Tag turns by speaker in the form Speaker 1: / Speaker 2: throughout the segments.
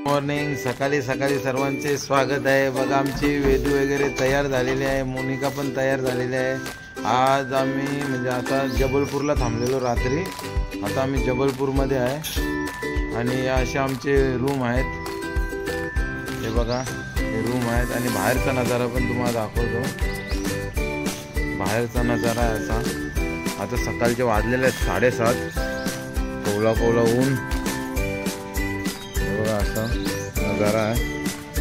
Speaker 1: Morning, सकाळी सकाळी सर्वांचे स्वागत आहे। बघा आमची वेदू वगैरे तयार झालेली आहे, मोनिका पण तयार झालेली आहे। आज आम्ही म्हणजे आता जबलपूरला थांबलेलो रात्री, आता आम्ही जबलपूरमध्ये आहे आणि असे आमचे रूम आहेत। हे बघा हे रूम आहेत आणि बाहेरचा नजारा पण तुम्हाला दाखवतो। बाहेरचा नजारा आहे असा। आता सकाळचे वाजलेले आहेत 7:30, कोवला कोवला ऊन बघा असा नजारा आहे।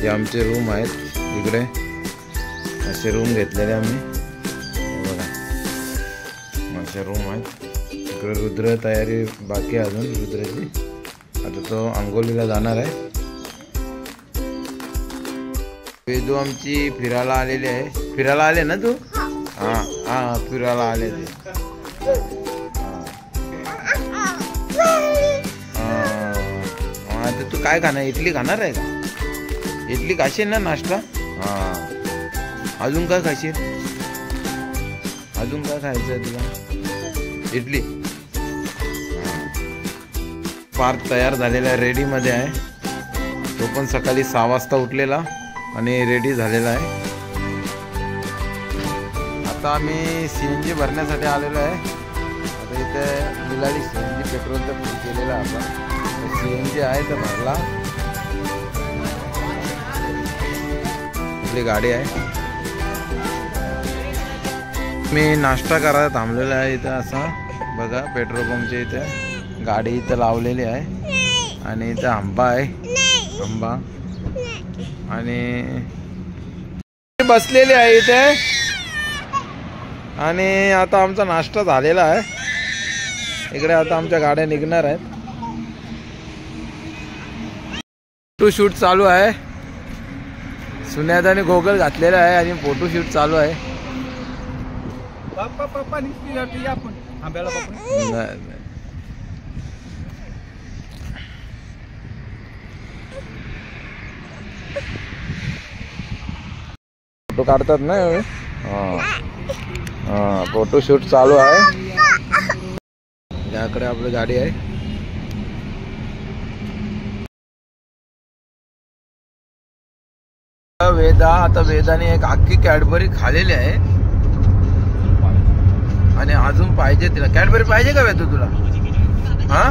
Speaker 1: हे आमचे रूम आहेत, इकडे असे रूम घेतलेले आम्ही, बघा असे रूम आहेत। इकडे रुद्र तयारी बाकी आहे अजून रुद्राची, आता तो अंघोलीला जाणार आहे। वेदू आमची फिरायला आलेली आहे। फिरायला आले ना तू? हां हां फिरायला आले ते। आता तू काय खाणार? इडली खाणार आहे का? इडली खाशील ना नाश्ता? हां अजून काय खाशील? अजून काय खायचं आहे तुला? इडली। पार्थ तयार झालेला आहे, रेडीमध्ये आहे। तो पण सकाळी 6 वाजता उठलेला आणि रेडी झालेला आहे। आता आम्ही CNG भरण्यासाठी आलेलो आहे। आता इथे मिलाडी CNG पेट्रोलचा फुल केलेला आहे आपण। CNG आहे तर भरला, आपली गाडी आहे। मी नाश्ता करायला थांबलेला आहे इथं असा, बघा पेट्रोल पंपच्या इथे गाडी इथं लावलेली आहे आणि इथं आंबा आहे, आंबा आणि बसलेली आहे इथे। आणि आता आमचा नाश्ता झालेला आहे, इकडे आता आमच्या गाड्या निघणार आहेत। फोटो शूट चालू आहे, सुन्यादाने गोगल घातलेला आहे आणि फोटो शूट चालू आहे। फोटो काढतात ना, हां फोटो शूट चालू आहे। याकडे आपली गाडी आहे। वेदा, आता वेदाने एक अख्खी कॅडबरी खालेली आहे आणि अजून पाहिजे तिला। कॅडबरी पाहिजे का वेदू तुला? हा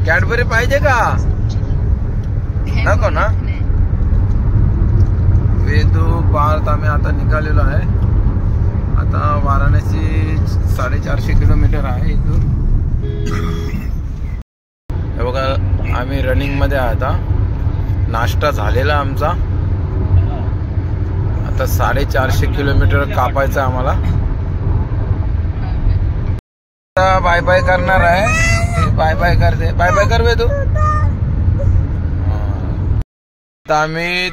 Speaker 1: कॅडबरी पाहिजे का? नको ना? वेदू पार्थ आम्ही आता निघालेलो आहे। आता वाराणसी 450 किलोमीटर आहे इथून। हे बघा आम्ही रनिंग मध्ये आहे आता। नाश्ता झालेला आमचा, आता 450 किलोमीटर कापायचं आम्हाला। बाय बाय करणार आहे, बाय बाय करते, बाय बाय कर तू। आता आम्ही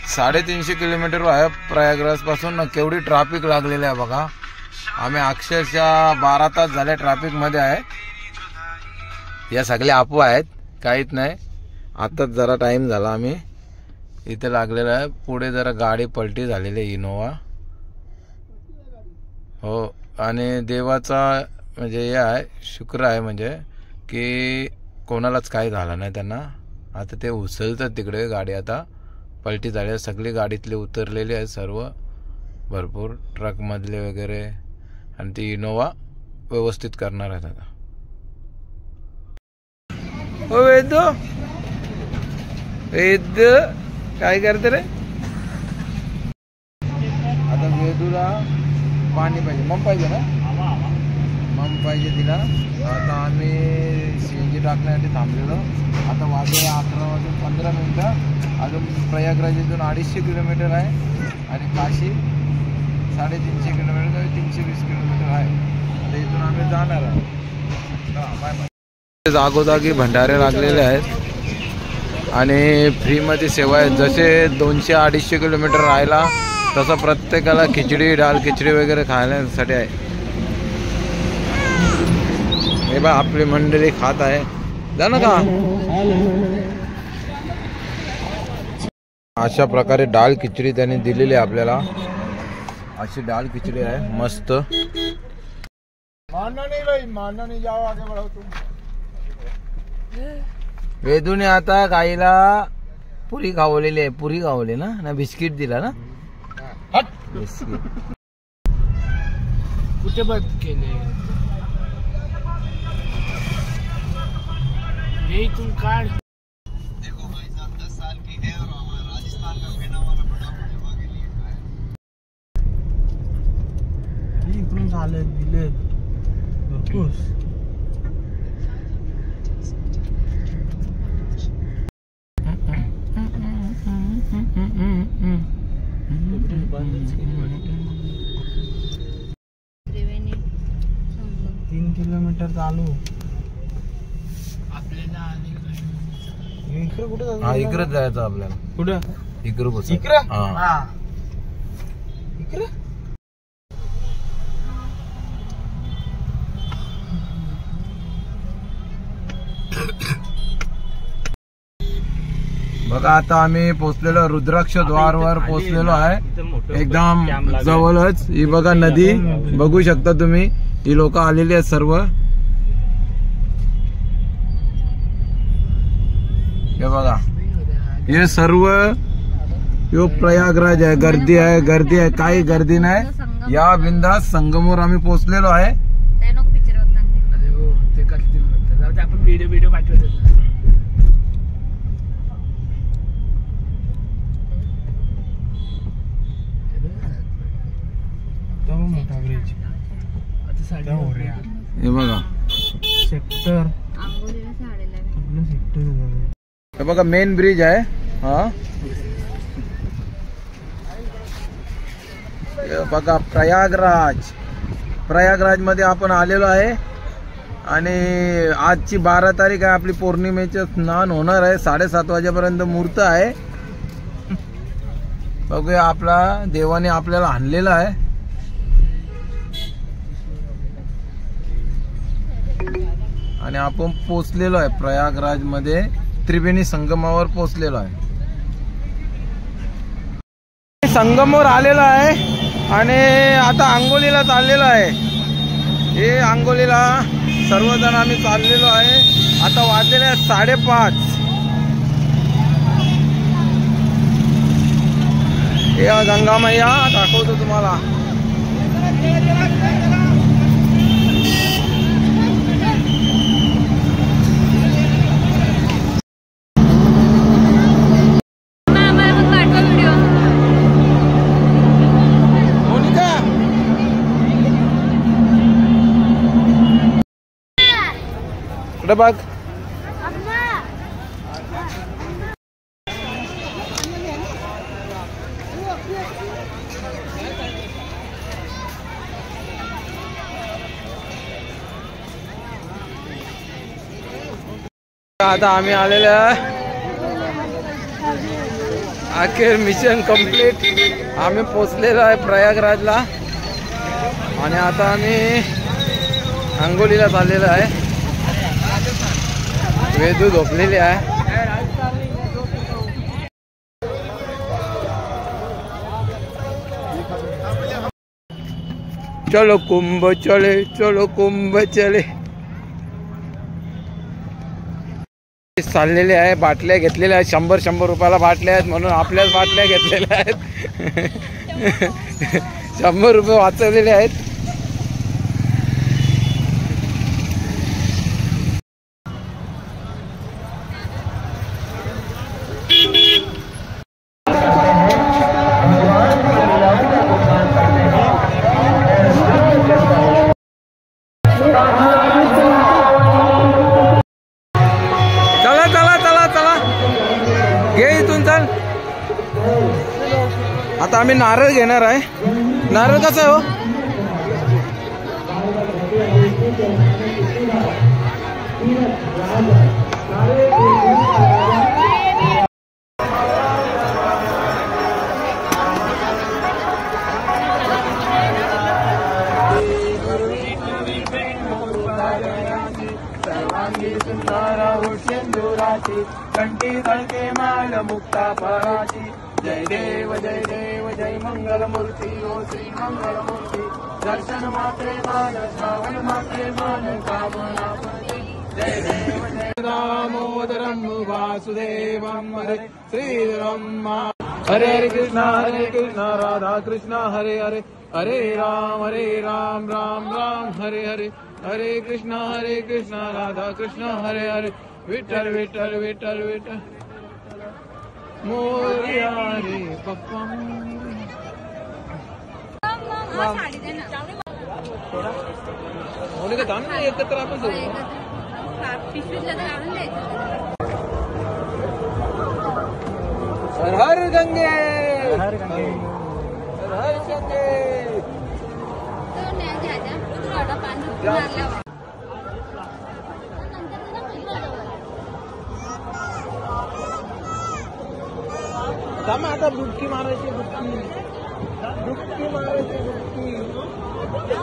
Speaker 1: 350 किलोमीटर आहे प्रयागराज पासून। केवढी ट्रॅफिक लागलेली आहे बघा। आम्ही अक्षरशः 12 तास झाले ट्रॅफिक मध्ये आहे। या सगळ्या अफवा आहेत, काहीच नाही। आताच जरा टाइम झाला आम्ही इथे लागलेला आहे। पुढे जरा गाडी पलटी झालेली आहे, इनोवा हो। आणि देवाचा म्हणजे हे आहे, शुक्र आहे म्हणजे की कोणालाच काही झालं नाही त्यांना। आता ते उचलतात तिकडे गाडी, आता पलटी झाली, सगळी गाडीतले उतरलेली आहे सर्व, भरपूर ट्रकमधले वगैरे, आणि ती इनोवा व्यवस्थित करणार आहेत आता। हो वेदू, वेदू काय करते रे? आता वेदूला पाणी पाहिजे, मम पाहिजे ना, मम पाहिजे तिला। आता आम्ही CNG टाकण्यासाठी थांबलेलो। आता वाजले 11:15। अजून प्रयागराज इथून 250 किलोमीटर आहे आणि काशी 350 किलोमीटर, 320 किलोमीटर आहे। आता इथून आम्ही जाणार आहे। जागोजागी भंडारे लागलेले आहेत आणि फ्रीमध्ये सेवा आहे। जसे 200-250 किलोमीटर राहिला तसं प्रत्येकाला खिचडी, डाळ खिचडी वगैरे खाण्यासाठी आहे। हे बा आपली मंडळी खात आहे, जा ना का। अशा प्रकारे डाळ खिचडी त्यांनी दिलेली आहे आपल्याला। अशी डाळ खिचडी आहे मस्त। मानना नहीं भाई, मानना नहीं, जाओ आगे बढ़ो तुम। वेदूने आता गाईला पुरी खावलेली आहे, पुरी खावली ना बिस्किट दिला ना बिस्किट.
Speaker 2: कुठे बंद केले हे इथून काढ. इकडून झाले दिले भरपूर. तीन किलोमीटर चालू आपल्याला. इकडे कुठे
Speaker 1: हा इकडेच जायचं आपल्याला.
Speaker 2: कुठं
Speaker 1: इकडे बस.
Speaker 2: इकडे
Speaker 1: हा
Speaker 2: इकडे.
Speaker 1: बघा आता आम्ही पोहोचलेलो रुद्राक्ष द्वारवर पोहोचलेलो आहे. एकदम जवळच ही बघा नदी बघू शकता तुम्ही. ही लोक आलेली आहेत सर्व. हे बघा हे सर्व यो प्रयागराज आहे. गर्दी आहे काही गर्दी नाही. या बिंदास संगमवर आम्ही पोहोचलेलो आहे.
Speaker 2: आपण व्हिडिओ पाठवतो. मोठा ब्रिज
Speaker 1: हे बघा
Speaker 2: सेक्टर.
Speaker 1: हे बघा मेन ब्रिज आहे हा. हे बघा प्रयागराज मध्ये आपण आलेलो आहे. आणि आजची 12 तारीख आहे. आपली पौर्णिमेचे स्नान होणार आहे. 7:30 वाजेपर्यंत मुहूर्त आहे. बघूया आपला देवाने आपल्याला आणलेला आहे. आणि आपण पोचलेलो आहे प्रयागराज मध्ये. त्रिवेणी संगमावर पोचलेलो आहे. संगमवर आलेलो आहे आणि आता आंघोळीला चाललेलो आहे. हे आंघोळीला सर्वजण आम्ही चाललेलो आहे. आता वाजलेले आहेत 5:30. हे गंगा मैया दाखवतो तुम्हाला. बघ आता आम्ही आलेलो आहे. अखेर मिशन कंप्लीट. आम्ही पोचलेलो आहे प्रयागराजला. आणि आता आम्ही आंघोळीला चाललेलो आहे. वेदू झोपलेली आहे. चलो कुंभ चले, चलो कुंभ चले. चाललेले आहे. बाटल्या घेतलेल्या आहेत. 100 रुपयाला बाटल्या आहेत म्हणून आपल्याच बाटल्या घेतलेल्या आहेत. 100 रुपये वाचवलेले आहेत. आता आम्ही नारळ घेणार आहे. नारळ कसा आहे हो? कंठी तळके माल मुक्ता पराची. जय देव जय मंगल मूर्ती ओ श्री मंगल मूर्ती. दर्शन मात्रे मान श्रावण मात्रे मान कामना दामोदरम वासुदेवम हरे श्रीधरम हरे हरे कृष्णा राधा कृष्णा हरे हरे हरे राम राम राम हरे हरे हरे कृष्णा राधा कृष्णा हरे हरे विठ्ठल विठ्ठल विठ्ठल विठ्ठल मोरया रे पप्पा मोनिका थांब ना एकत्र आपण जाऊ हर हर गंगे हर गंगे हर हर गंगे थांब आता बुटकी मारायची बुटकी मारायची बुटकी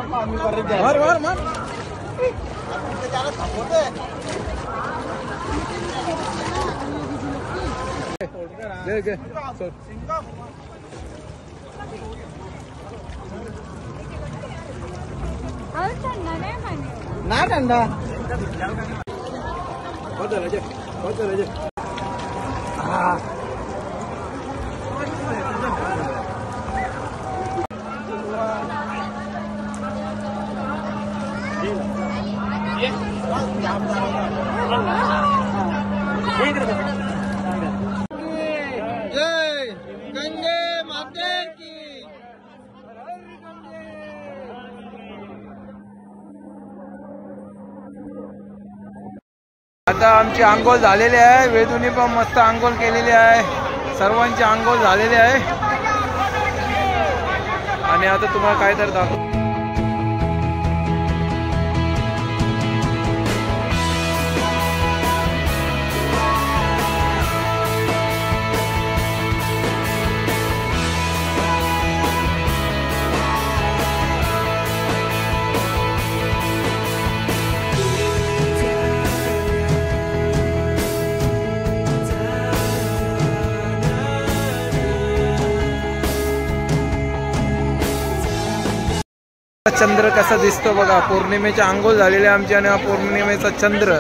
Speaker 1: मार मार मार ना ठंडा बहुत जय गंगे माते की आता आमची आंघोळ झालेली आहे वेदूने पण मस्त आंघोळ केलेली आहे सर्वांची आंघोळ झालेली आहे आणि आता तुम्हाला काय तर दाखव चंद्र कसा दिसतो बघा पौर्णिमेची आंघोळ झालेली आमची आणि हा पौर्णिमेचा चंद्र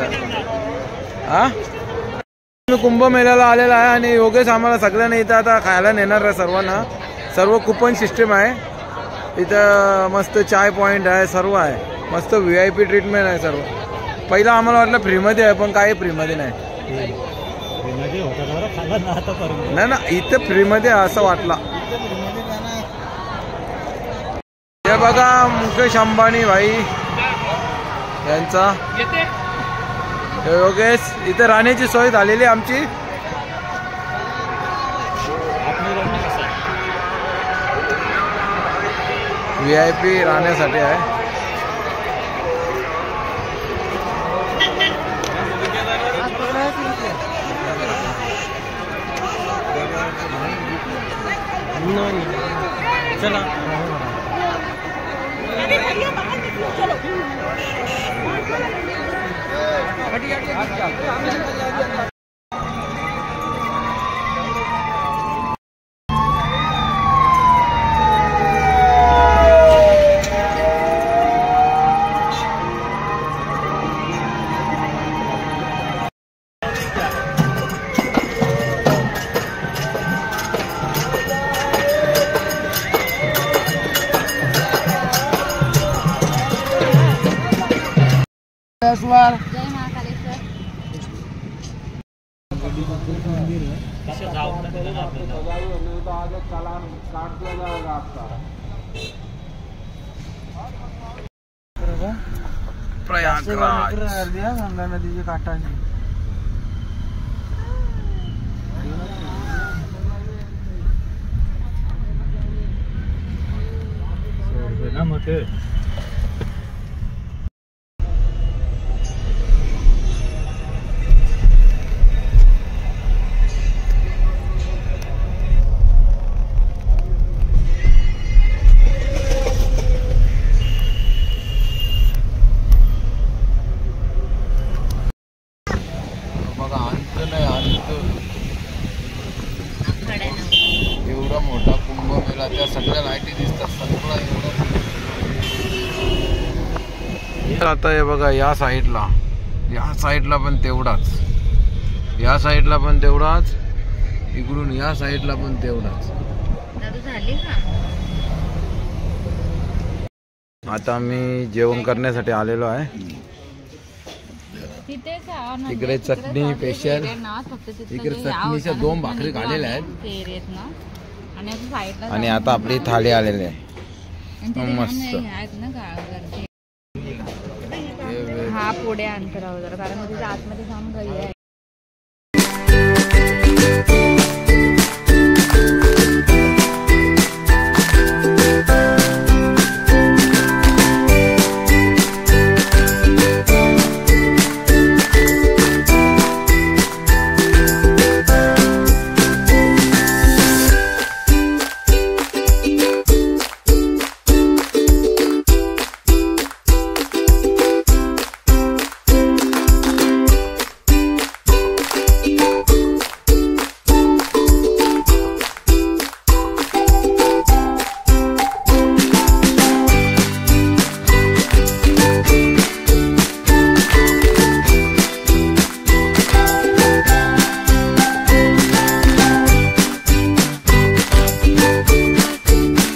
Speaker 1: हा कुंभमेळ्याला आलेला आहे आणि योगेश आम्हाला सगळ्यांना इथं आता खायला नेणार आहे सर्वांना सर्व कुपन सिस्टीम आहे इथं मस्त चाय पॉइंट आहे सर्व आहे मस्त VIP ट्रीटमेंट आहे सर्व पहिला आम्हाला वाटलं फ्रीमध्ये आहे पण काही फ्रीमध्ये नाही ना इथं फ्रीमध्ये असं वाटला हे बघा मुकेश अंबानी भाई यांचा योगेश इथे राहण्याची सोय झालेली आमची VIP राहण्यासाठी आहे चला
Speaker 3: महाकालेश्वर
Speaker 1: प्रयागराज
Speaker 2: गंगा नदीच्या काठाने ना मग
Speaker 1: बाजूला त्या सगळ्या लाईटी दिसतात सगळं एवढं. आता हे बघा या साईडला पण तेवढाच, या साईडला पण तेवढाच, इकडून या साईडला पण तेवढाच. आता आम्ही जेवण करण्यासाठी आलेलो आहे. तिकडे चटणी स्पेशल, इकडे चटणीच्या 2 भाकरी खाल्लेल्या आहेत आणि आता आपली थाळी आलेली आहे मस्त.
Speaker 4: हा पुढे अंतरावर जरा, कारण तिथे आतमध्ये जाम गल्ली आहे.